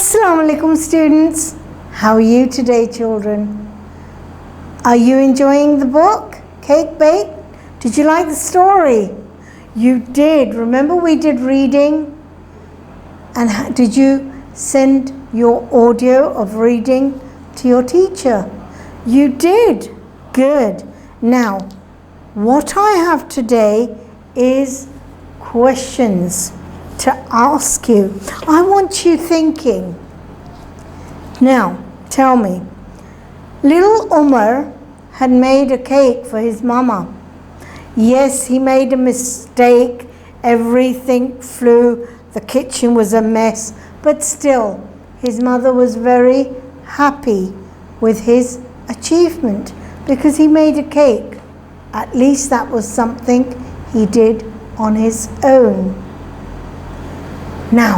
Assalamu alaikum students. How are you today, children? Are you enjoying the book, Cake Bake? Did you like the story? You did. Remember we did reading? And did you send your audio of reading to your teacher? You did. Good. Now, what I have today is questions to ask you. I want you thinking. Now, tell me, little Umar had made a cake for his mama. Yes, he made a mistake. Everything flew. The kitchen was a mess. But still, his mother was very happy with his achievement because he made a cake. At least that was something he did on his own. Now,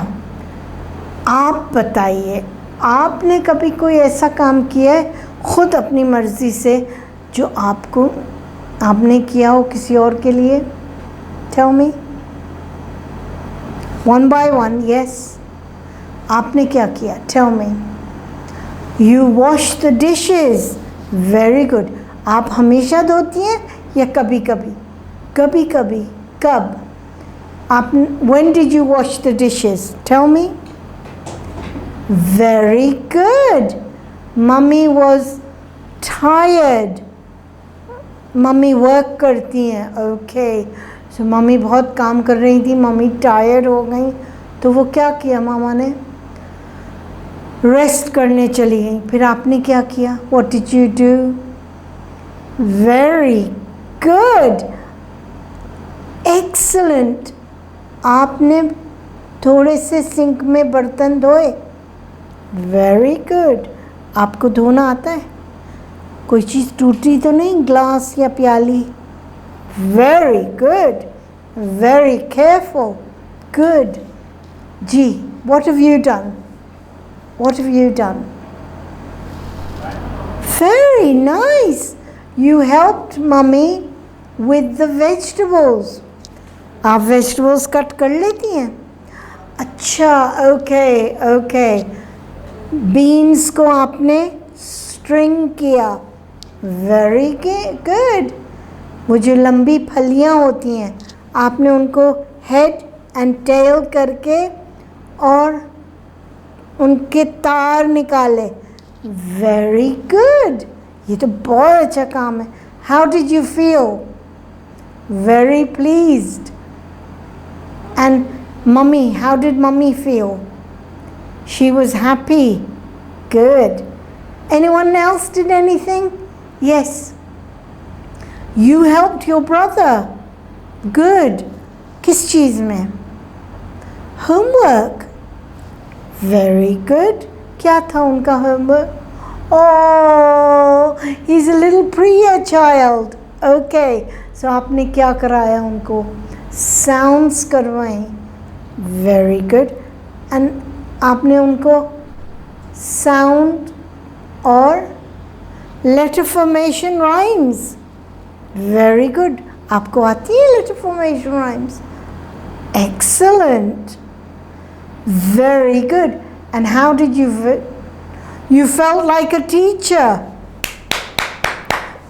आप बताइए, आपने कभी कोई ऐसा काम किया है खुद अपनी मर्जी से जो आपने किया हो किसी और के लिए? Tell me. One by one, yes. आपने क्या किया? Tell me. You wash the dishes. Very good. आप हमेशा धोती हैं या कभी-कभी? कभी-कभी. कब? When did you wash the dishes? Tell me. Very good. Mummy was tired. Mummy work करती हैं. Okay. So मम्मी बहुत काम कर रही थी, मम्मी टायर्ड हो गई, तो वो क्या किया मामा ने? रेस्ट करने चली गई. फिर आपने क्या किया? What did you do? Very good. Excellent. आपने थोड़े से सिंक में बर्तन धोए. Very good. आपको धोना आता है? कोई चीज़ टूटी तो नहीं, ग्लास या प्याली? Very good. Very careful. Good. जी, what have you done? What have you done? Very nice. You helped mummy with the vegetables. आप वेजिटेबल्स कट कर लेती हैं? अच्छा, ओके ओके. बीन्स को आपने स्ट्रिंग किया. Very good. वो जो लंबी फलियां होती हैं आपने उनको हेड एंड टेल करके और उनके तार निकाले. Very good. ये तो बहुत अच्छा काम है. How did you feel? Very pleased. And mummy, how did mummy feel? She was happy. Good. Anyone else did anything? Yes. You helped your brother. Good. किस चीज़ में? Homework. Very good. क्या था उनका homework? Oh, he's a little Priya child. Okay. So आपने क्या कराया उनको? Sounds करवाएं. Very good. And आपने उनको sound और letter formation rhymes. Very good. आपको आती है letter formation rhymes? Excellent. Very good. And how did you felt like a teacher?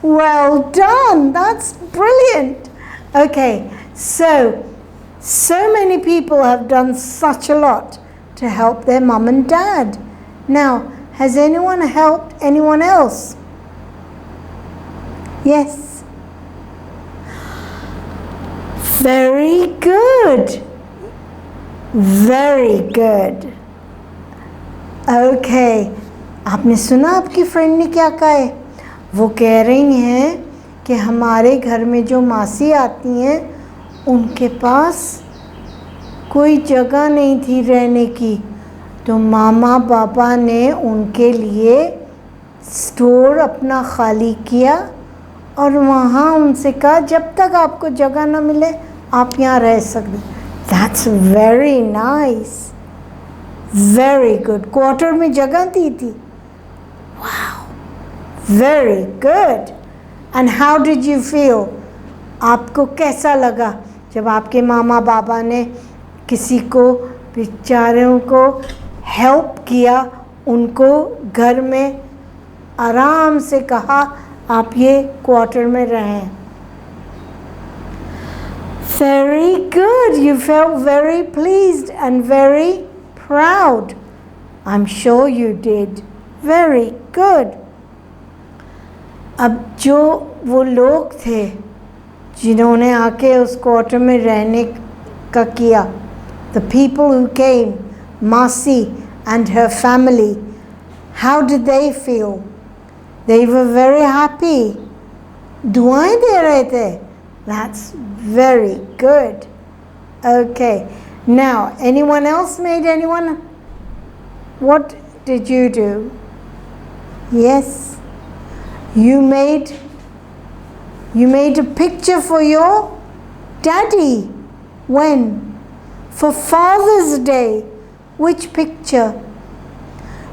Well done. That's brilliant. Okay, so many people have done such a lot to help their mum and dad. Now, has anyone helped anyone else? Yes. Very good. Very good. Okay. आपने सुना आपकी friend ने क्या कहा है? वो कह रही हैं कि हमारे घर में जो मासी आती हैं उनके पास कोई जगह नहीं थी रहने की, तो मामा पापा ने उनके लिए स्टोर अपना खाली किया और वहाँ उनसे कहा जब तक आपको जगह ना मिले आप यहाँ रह सकते. That's very nice. Very good. Quarter में जगह दी थी. Wow. Very good. And how did you feel? आपको कैसा लगा जब आपके मामा बाबा ने किसी को बेचारों को हेल्प किया, उनको घर में आराम से कहा आप ये क्वार्टर में रहें। Very good. You felt very pleased and very proud. I'm sure you did. Very good. अब जो वो लोग थे जिन्होंने आके उस क्वार्टर में रहने का किया, the people who came, Masi and her family, how did they feel? They were very happy. दुआएं दे रहे थे. That's very good. Okay. Now, anyone else made anyone? What did you do? Yes. You made a picture for your daddy. When? For Father's Day. Which picture?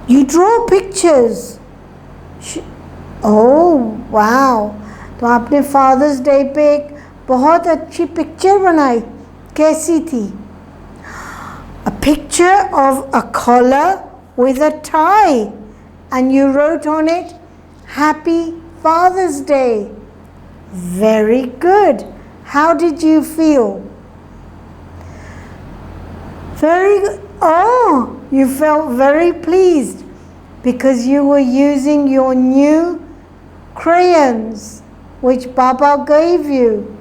You draw pictures. Oh, wow. तो आपने fathers day पे एक बहुत अच्छी picture बनाई. कैसी थी? A picture of a collar with a tie, and you wrote on it, Happy Father's Day. Very good. How did you feel? Very good. Oh, you felt very pleased because you were using your new crayons which Baba gave you.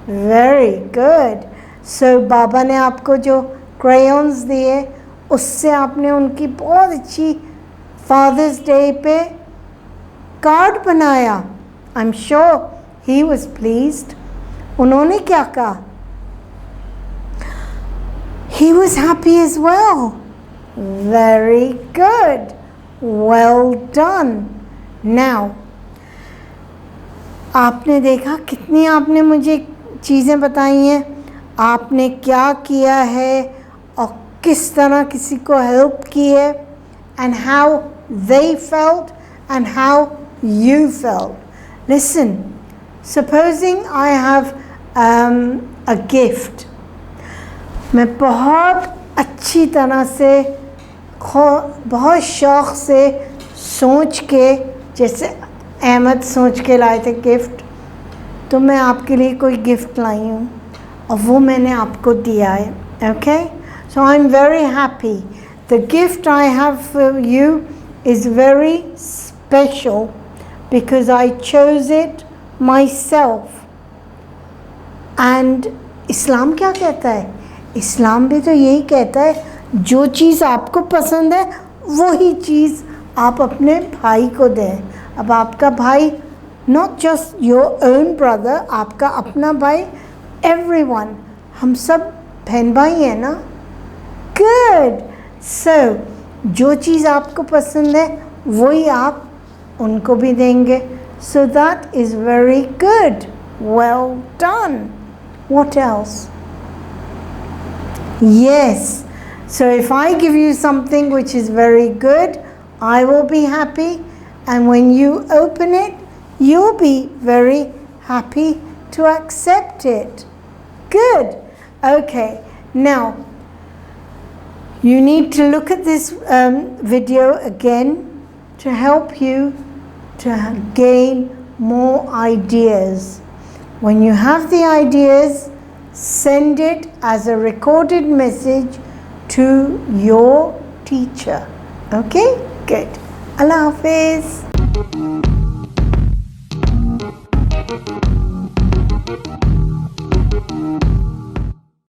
Very good. So Baba ने आपको जो crayons दिए उससे आपने उनकी बहुत अच्छी Father's Day पे कार्ड बनाया. I'm sure he was pleased. उन्होंने क्या कहा? He was happy as well. Very good. Well done. Now, आपने देखा कितनी आपने मुझे चीज़ें बताई हैं. आपने क्या किया है और किस तरह किसी को हेल्प की है, and how they felt and how you felt. Listen, supposing I have a gift. मैं बहुत अच्छी तरह से बहुत शौक़ से सोच के, जैसे अहमद सोच के लाए थे गिफ्ट, तो मैं आपके लिए कोई गिफ्ट लाई हूँ और वो मैंने आपको दिया है. Okay, so I am very happy. The gift I have for you is very special because I chose it my self. And Islam क्या कहता है? इस्लाम भी तो यही कहता है, जो चीज़ आपको पसंद है वही चीज़ आप अपने भाई को दें. अब आपका भाई, not just your own brother, आपका अपना भाई, एवरीवन, हम सब बहन भाई हैं ना. गुड. सो जो चीज़ आपको पसंद है वही आप उनको भी देंगे. So that is very good. Well done. What else? Yes. So if I give you something which is very good, I will be happy, and when you open it, you'll be very happy to accept it. Good. Okay. Now, you need to look at this video again to help you to gain more ideas. When you have the ideas, send it as a recorded message to your teacher. Okay? Good. Allah Hafiz.